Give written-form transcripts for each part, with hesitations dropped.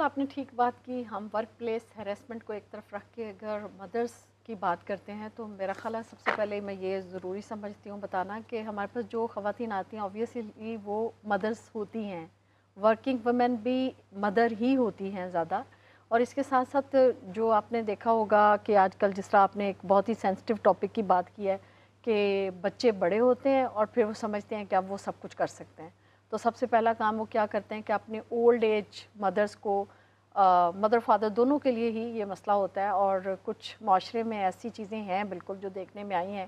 آپ نے ٹھیک بات کی. ہم ورک پلیس ہیراسمنٹ کو ایک طرف رکھ کے اگر مدرس کی بات کرتے ہیں تو میرا خیال ہے سب سے پہلے میں یہ ضروری سمجھتی ہوں بتانا کہ ہمارے پاس جو خواتین آتی ہیں آبویسلی وہ مدرس ہوتی ہیں. ورکنگ ویمن بھی مدر ہی ہوتی ہیں زیادہ. اور اس کے ساتھ ساتھ جو آپ نے دیکھا ہوگا کہ آج کل جس طرح آپ نے ایک بہت ہی سینسٹیو ٹاپک کی بات کی ہے کہ بچے بڑے ہوتے ہیں اور پھر وہ سمجھتے ہیں کہ اب وہ سب کچھ کر سکتے ہیں. تو سب سے پہلا کام وہ کیا کرتے ہیں کہ اپنے اولڈ ایج مدرس کو مدر فادر دونوں کے لیے ہی یہ مسئلہ ہوتا ہے. اور کچھ معاشرے میں ایسی چیزیں ہیں بالکل جو دیکھنے میں آئی ہیں.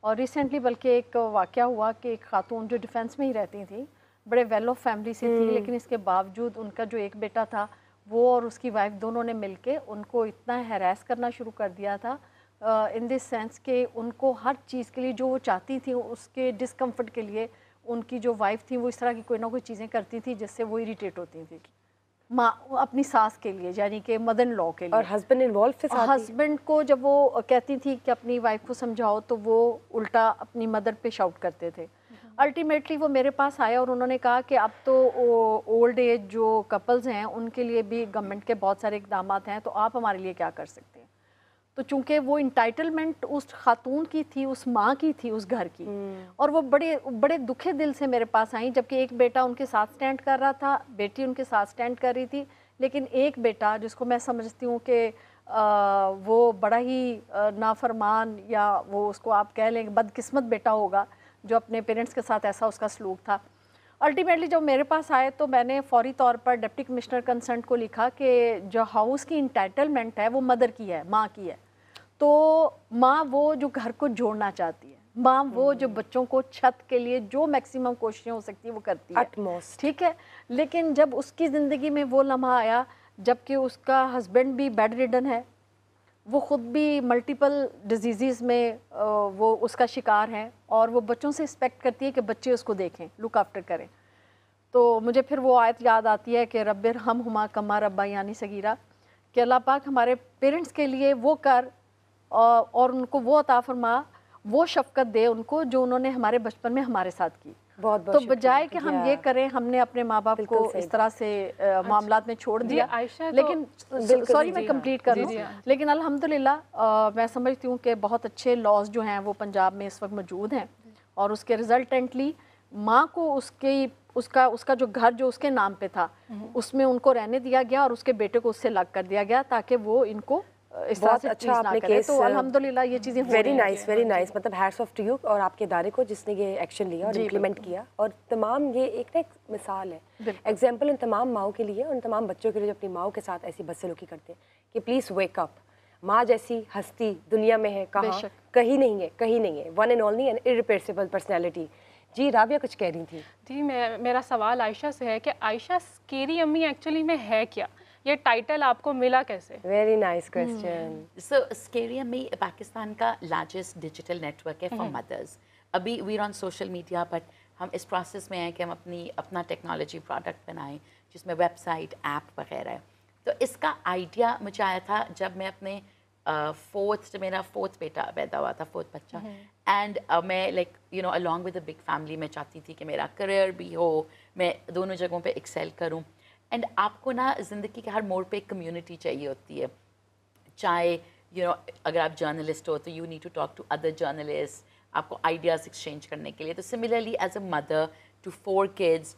اور ریسنٹلی بلکہ ایک واقعہ ہوا کہ ایک خاتون جو ڈیفینس میں ہی رہتی تھیں, بڑے ویل آف فیملی سے تھی, لیکن اس کے باوجود ان کا جو ایک بیٹا تھا وہ اور اس کی وائف دونوں نے مل کے ان کو اتنا ہیراس کرنا شروع کر دیا تھا ان دس سینس کہ ان کو ہر چیز کے لیے جو وہ چاہتی تھیں اس کے ڈسکمفرٹ کے لیے ان کی جو وائف تھی وہ اس طرح کی کوئی نہ کوئی چیزیں کرتی تھی جس سے وہ اریٹیٹ ہوتی تھیں ماں اپنی ساس کے لیے, یعنی کہ مدر ان لا کے لیے. اور ہسبینڈ انوالو تھے ساتھ ہی؟ ہسبینڈ کو جب وہ کہتی تھی کہ اپنی وائف کو سمجھاؤ تو وہ الٹا اپنی مدر پہ شاؤٹ کرتے تھے. الٹیمیٹلی وہ میرے پاس آیا اور انہوں نے کہا کہ اب تو اولڈ ایج جو کپلز ہیں ان کے لیے بھی گورنمنٹ کے بہت سارے اقدامات ہیں, تو آپ ہمارے لیے کیا کر سکتے ہیں. تو چونکہ وہ انٹائٹلمنٹ اس خاتون کی تھی, اس ماں کی تھی, اس گھر کی, اور وہ بڑے دکھے دل سے میرے پاس آئیں, جبکہ ایک بیٹا ان کے ساتھ سٹینڈ کر رہا تھا, بیٹی ان کے ساتھ سٹینڈ کر رہی تھی, لیکن ایک بیٹا جس کو میں سمجھتی ہوں کہ وہ بڑا ہی نافرمان یا وہ اس کو آپ کہہ لیں بدقسمت بیٹا ہوگا جو اپنے پیرنٹس کے ساتھ ایسا اس کا سلوک تھا. الٹیمیٹلی جب میرے پاس آئے تو میں نے فوری طور پر ڈپٹی کمشنر کنسرنٹ کو لکھا کہ جو ہاؤس کی انٹائٹلمنٹ ہے وہ مدر کی ہے, ماں کی ہے. تو ماں وہ جو گھر کو جوڑنا چاہتی ہے, ماں وہ جو بچوں کو چھت کے لیے جو میکسیمم کوششیں ہو سکتی ہیں وہ کرتی ہے, ٹھیک ہے. لیکن جب اس کی زندگی میں وہ لمحہ آیا جب کہ اس کا ہسبینڈ بھی بیڈ ریڈن ہے, وہ خود بھی ملٹیپل ڈیزیزز میں وہ اس کا شکار ہے, اور وہ بچوں سے ایکسپیکٹ کرتی ہے کہ بچے اس کو دیکھیں, لک آفٹر کریں. تو مجھے پھر وہ آیت یاد آتی ہے کہ رب ارحمہما کما ربیانی صغیرہ, کہ اللہ پاک ہمارے پیرنٹس کے لیے وہ کر اور ان کو وہ عطا فرما, وہ شفقت دے ان کو جو انہوں نے ہمارے بچپن میں ہمارے ساتھ کی. تو بجائے کہ ہم یہ کریں, ہم نے اپنے ماں باپ کو اس طرح سے معاملات میں چھوڑ دیا. لیکن سوری میں کمپلیٹ کر لوں, لیکن الحمدللہ میں سمجھتی ہوں کہ بہت اچھے لاز جو ہیں وہ پنجاب میں اس وقت موجود ہیں, اور اس کے ریزلٹنٹلی ماں کو اس کا جو گھر جو اس کے نام پہ تھا اس میں ان کو رہنے دیا گیا, اور اس کے بیٹے کو اس سے الگ کر دیا گیا تاکہ وہ ان کو بہت اچھا آپ نے کیس. تو الحمدللہ یہ چیزیں ویری نائس, ویری نائس. مطلب ہیٹس آف ٹو یو اور آپ کے ادارے کو جس نے یہ ایکشن لیا اور امپلیمنٹ کیا. اور تمام یہ ایک مثال ہے, ایگزامپل ان تمام ماؤں کے لیے, ان تمام بچوں کے لیے جو اپنی ماؤں کے ساتھ ایسی بدسلوکی کرتے ہیں کہ پلیز ویک اپ. ماں جیسی ہستی دنیا میں ہے کہاں؟ کہیں نہیں ہے, کہیں نہیں ہے. One and only an irreplaceable personality. جی رابعہ کچھ کہہ رہی تھی. جی میرا سوال عائشہ سے ہے کہ عائشہ اسکیری امی ایکچولی میں ہے کیا, یہ ٹائٹل آپ کو ملا کیسے؟ Very nice question. So scary Ammi Pakistan کا لارجسٹ ڈیجیٹل نیٹ ورک ہے فار مدرز. ابھی we are on social media, but ہم اس پروسیس میں ہیں کہ ہم اپنا ٹیکنالوجی پروڈکٹ بنائیں جس میں ویب سائٹ, ایپ وغیرہ ہے. تو اس کا آئیڈیا مجھے آیا تھا جب میں اپنے میرا فورتھ بیٹا پیدا ہوا تھا, فورتھ بچہ. اینڈ میں like along with a big family میں چاہتی تھی کہ میرا کریئر بھی ہو, میں دونوں جگہوں پہ ایکسیل کروں. اینڈ آپ کو نا زندگی کے ہر موڑ پہ ایک کمیونٹی چاہیے ہوتی ہے, چاہے اگر آپ جرنلسٹ ہو تو you need to talk to other journalist, آپ کو آئیڈیاز ایکسچینج کرنے کے لیے. تو similarly as a mother to 4 kids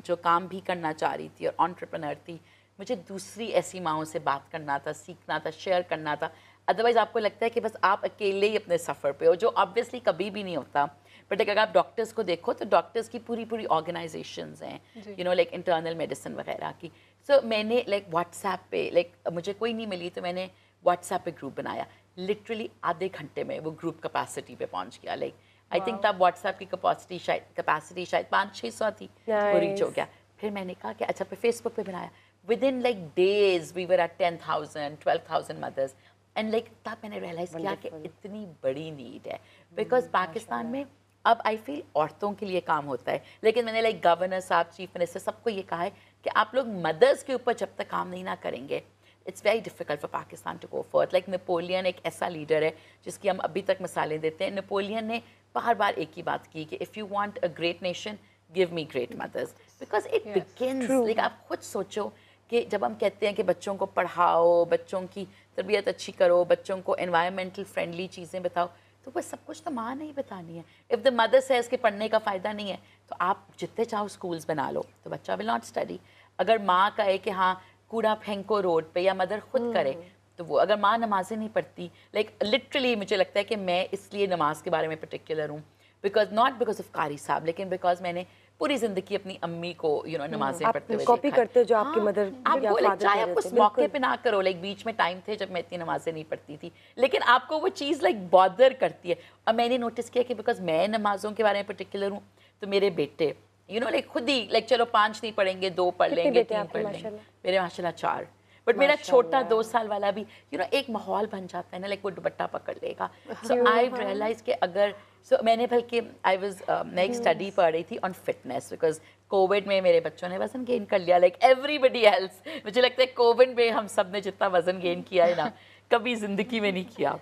جو کام بھی کرنا چاہ رہی تھی اور انٹرپرنر تھی, مجھے دوسری ایسی ماؤں سے بات کرنا تھا, سیکھنا تھا, شیئر کرنا تھا. ادروائز آپ کو لگتا ہے کہ بس آپ اکیلے ہی اپنے سفر پہ ہو, جو آبویسلی کبھی بھی نہیں ہوتا. بٹ اگر آپ ڈاکٹرس کو دیکھو تو ڈاکٹرس کی پوری آرگنائزیشنز ہیں, لائک انٹرنل میڈیسن وغیرہ کی. سو میں نے لائک واٹس ایپ پہ, لائک مجھے کوئی نہیں ملی تو میں نے واٹس ایپ پہ گروپ بنایا. لٹرلی آدھے گھنٹے میں وہ گروپ کیپیسٹی پہ پہنچ گیا. لائک آئی تھنک تب واٹس ایپ کی کیپیسٹی شاید 500-600 تھی, وہ ریچ ہو گیا. پھر میں نے کہا کہ اچھا پھر فیس بک پہ بنایا. Within like these we were at 10,000 12,000 مدرس. اینڈ لائک تب میں نے ریئلائز کیا کہ اتنی بڑی نیڈ ہے, بیکاز پاکستان میں اب آئی فیل عورتوں کے لیے کام ہوتا ہے. لیکن میں نے لائک گورنر صاحب, چیف منسٹر, سب کو یہ کہا ہے کہ آپ لوگ مدرس کے اوپر جب تک کام نہیں نہ کریں گے, it's very difficult for Pakistan to go forth. Like Napoleon ایک ایسا لیڈر ہے جس کی ہم ابھی تک مثالیں دیتے ہیں. نیپولین نے بار بار ایک ہی بات کی کہ if you want a great nation, give me great مدرس, بیکاز اٹ بگنز. لائک آپ خود سوچو کہ جب ہم کہتے ہیں کہ بچوں کو پڑھاؤ, بچوں کی تربیت اچھی کرو, بچوں کو انوائرمنٹل فرینڈلی چیزیں بتاؤ, تو وہ سب کچھ تو ماں نہیں بتانی ہے. اف دا مدر سیز کہ پڑھنے کا فائدہ نہیں ہے تو آپ جتنے چاہو اسکولس بنا لو, تو بچہ ول ناٹ اسٹڈی. اگر ماں کہے کہ ہاں کوڑا پھینکو روڈ پہ, یا مدر خود کرے, تو وہ اگر ماں نمازیں نہیں پڑھتی, لائک لٹرلی مجھے لگتا ہے کہ میں اس لیے نماز کے بارے میں پرٹیکولر ہوں, بیکاز ناٹ بیکاز آف قاری صاحب, لیکن بیکاز میں نے پوری زندگی اپنی امی کو نمازیں پڑھتے ہوئے کاپی کرتے ہو جو آپ کی مدر یا فادر چاہے آپ اس موقع پہ نہ کرو, لائک بیچ میں ٹائم تھے جب میں اتنی نمازیں نہیں پڑھتی تھی, لیکن آپ کو وہ چیز لائک بادر کرتی ہے. اور میں نے نوٹس کیا کہ بیکاز میں نمازوں کے بارے میں پرٹیکولر ہوں, تو میرے بیٹے لائک خود ہی لائک چلو 5 نہیں پڑھیں گے, 2 پڑھ لیں گے, 3 پڑھ لیں گے. میرے ماشاء اللہ 4. بٹ میرا چھوٹا 2 سال والا بھی ایک ماحول بن جاتا ہے نا, لائک وہ دوپٹہ پکڑ لے گا. سو آئی ریئلائز کہ اگر میں نے بلکہ میں ایک اسٹڈی پڑھ رہی تھی آن فٹنس, بیکاز کووڈ میں میرے بچوں نے وزن گین کر لیا, لائک ایوری بڈی ایلس. مجھے لگتا ہے کووڈ میں ہم سب نے جتنا وزن گین کیا ہے نا, کبھی زندگی میں نہیں کیا.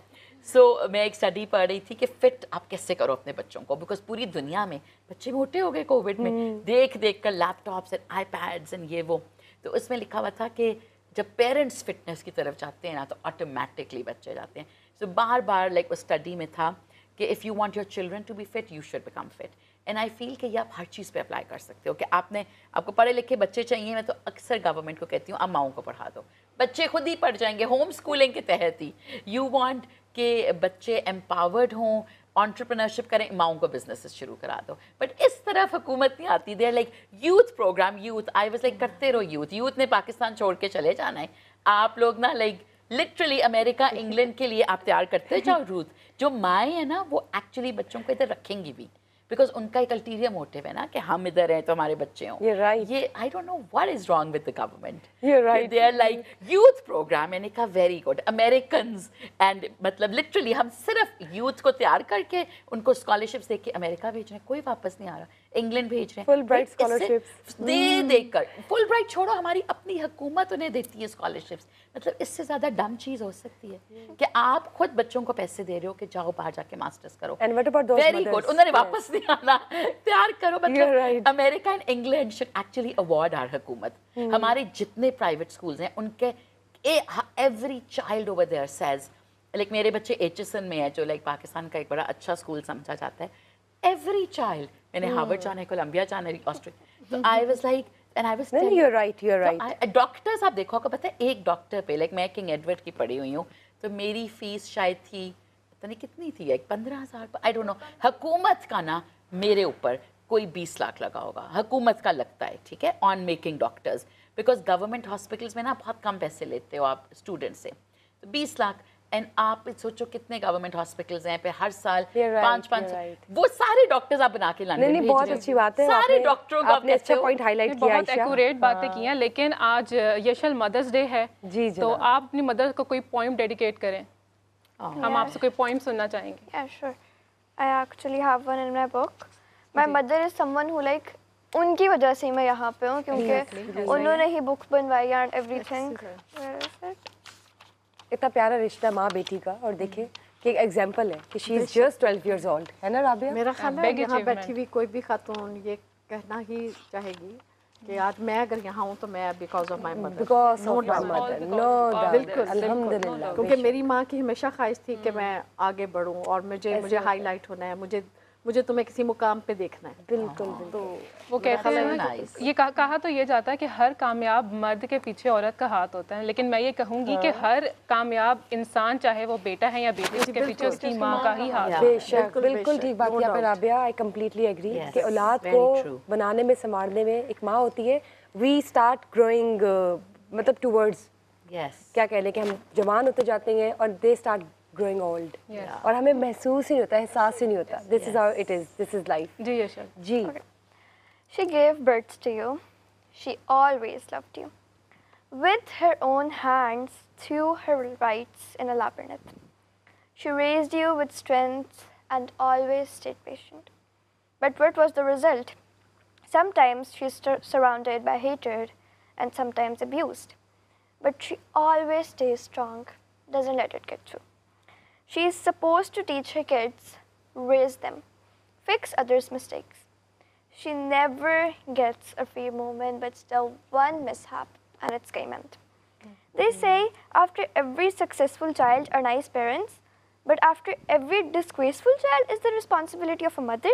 سو میں ایک اسٹڈی پڑھ رہی تھی کہ فٹ آپ کیسے کرو اپنے بچوں کو, بیکاز پوری دنیا میں بچے موٹے ہو گئے کووڈ میں, دیکھ کر laptops and iPads and یہ وہ. تو اس میں لکھا ہوا تھا کہ جب پیرنٹس فٹنس کی طرف جاتے ہیں نا, تو آٹومیٹکلی بچے جاتے ہیں. سو بار بار لائک اس اسٹڈی میں تھا کہ if you want your children to be fit, you should become fit. And I feel کہ یہ آپ ہر چیز پہ اپلائی کر سکتے ہو, کہ آپ کو پڑھے لکھے بچے چاہیے. میں تو اکثر گورنمنٹ کو کہتی ہوں آپ ماؤں کو پڑھا دو, بچے خود ہی پڑھ جائیں گے ہوم اسکولنگ کے تحت ہی. یو وانٹ کہ بچے امپاورڈ ہوں, انٹرپرنرشپ کریں, ماؤں کو بزنسز شروع کرا دو. بٹ اس طرف حکومت نہیں آتی. They are like youth program, youth I was like کرتے رہو. یوتھ نے پاکستان چھوڑ کے چلے جانا ہے. آپ لوگ نا لائک لٹرلی امریکہ انگلینڈ کے لیے آپ تیار کرتے جاؤ روت. جو مائیں ہیں نا وہ ایکچولی بچوں کو ادھر رکھیں گی بھی, بیکاز ان کا ایک الٹیریا موٹو ہے نا کہ ہم ادھر ہیں تو ہمارے بچے ہوں. یہ I don't know what is wrong with the government. They are like youth program. میں نے کہا ویری گڈ امیریکنز, اینڈ مطلب لٹرلی ہم صرف یوتھ کو تیار کر کے ان کو اسکالرشپس دے کے امریکہ بھیج رہے ہیں, کوئی واپس نہیں آ رہا. انگلینڈ بھیج رہے ہیں فل برائٹ اسکالرشپس دے کر. فل برائٹ چھوڑو, ہماری اپنی حکومت انہیں دیتی ہے اسکالرشپس. مطلب اس سے زیادہ ڈم چیز ہو سکتی ہے کہ آپ خود بچوں کو پیسے دے رہے ہو کہ جاؤ باہر جا کے ماسٹرز کرو. ویری گڈ, انہوں نے واپس نہیں آنا, تیار کرو. مطلب امریکہ and England should actually award our حکومت. ہمارے جتنے پرائیویٹ اسکولز ہیں ان کے every child over there says, like میرے بچے ایچ ایس این میں ہے جو لائک پاکستان کا ایک بڑا اچھا اسکول سمجھا جاتا ہے. ایوری چائلڈ, میں نے ہارورڈ جانا ہے, کولمبیا جانا ہے, آسٹریلیا. تو آئی واز لائک ڈاکٹرز آپ دیکھو, آپ کو پتہ ہے ایک ڈاکٹر پہ, لائک میں کنگ ایڈورڈ کی پڑھی ہوئی ہوں, تو میری فیس شاید تھی پتہ نہیں کتنی تھی, ایک 15,000, آئی ڈونٹ نو. حکومت کا نا میرے اوپر کوئی 20 لاکھ لگا ہوگا, حکومت کا لگتا ہے, ٹھیک ہے, on making doctors, because government hospitals میں نا بہت کم پیسے لیتے ہو آپ اسٹوڈنٹ سے. تو 20 لاکھ. اینڈ آپ سوچو کتنے گورنمنٹ ہاسپٹلز ہیں پہ ہر سال 5-5, وہ سارے ڈاکٹرز آپ بنا کے لانے. نہیں, بہت اچھی بات ہے, سارے ڈاکٹروں کا آپ نے اچھا پوائنٹ ہائی لائٹ کیا, بہت ایکوریٹ باتیں کی ہیں. لیکن آج یشل مدرس ڈے ہے, تو آپ اپنی مدر کو کوئی پوائم ڈیڈیکیٹ کریں. ہم آپ سے کوئی پوائم سننا چاہیں گے. Yeah, sure. I actually have one in my book. My mother is someone who like ان کی وجہ سے میں یہاں پہ ہوں, کیونکہ انہوں نے ہی بک بنوائی اینڈ ایوری تھنگ. اتنا پیارا رشتہ ماں بیٹی کا, اور دیکھیں کہ ایک ایگزامپل ہے کہ شی از جسٹ 12 years old, ہے نا رابعہ؟ میرا خیال ہے یہاں بیٹھی ہوئی کوئی بھی خاتون یہ کہنا ہی چاہے گی کہ آج میں اگر یہاں ہوں تو میں because of my mother. Because of my mother, no doubt, الحمدللہ. کیونکہ میری ماں کی ہمیشہ خواہش تھی کہ میں آگے بڑھوں, اور مجھے ہائی لائٹ ہونا ہے, مجھے تمہیں کسی مقام پہ دیکھنا ہے. بالکل. تو وہ کہتے ہیں, یہ کہا تو یہ جاتا ہے کہ ہر کامیاب مرد کے پیچھے عورت کا ہاتھ ہوتا ہے, لیکن میں یہ کہوں گی کہ ہر کامیاب انسان, چاہے وہ بیٹا ہے یا بیٹی, اس کے پیچھے اس کی ماں کا ہی ہاتھ ہے. بے شک, بالکل ٹھیک بات کیا پہ رابعہ. آئی کمپلیٹلی ایگری کہ اولاد کو بنانے میں, سنبھالنے میں ایک ماں ہوتی ہے. وی اسٹارٹ گروئنگ, مطلب ٹوورڈز, کیا کہہ لیں کہ ہم جوان ہوتے جاتے ہیں, اور دے اسٹارٹ growing old, اور ہمیں محسوس ہی نہیں ہوتا, احساس ہی نہیں ہوتا. This is how it is, this is life. G یشل. G. She gave birth to you. She always loved you. With her own hands threw her rights in a labyrinth. She raised you with strength and always stayed patient. But what was the result? Sometimes she's surrounded by hatred and sometimes abused. But she always stays strong, doesn't let it get through. She is supposed to teach her kids, raise them, fix others' mistakes. She never gets a free moment, but still one mishap and it's Kayment. They say after every successful child are nice parents, but after every disgraceful child is the responsibility of a mother.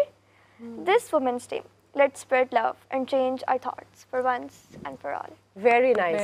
This Women's Day, let's spread love and change our thoughts for once and for all. Very nice,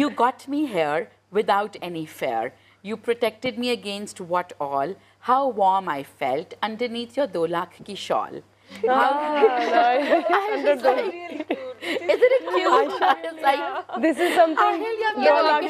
You got me here without any fear. You protected me against what all. How warm I felt underneath your 2 lakh ki shawl. Isn't it cute? Like, this is something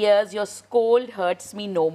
years your scold hurts me no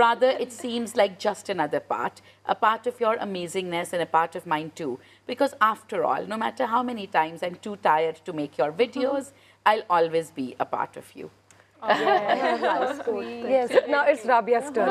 Rather it seems like just another part, a part of your amazingness and a part of mine too, because after all, no matter how many times I'm too tired to make your videos, I'll always be a part of you. Yes, now it's Rabia's turn.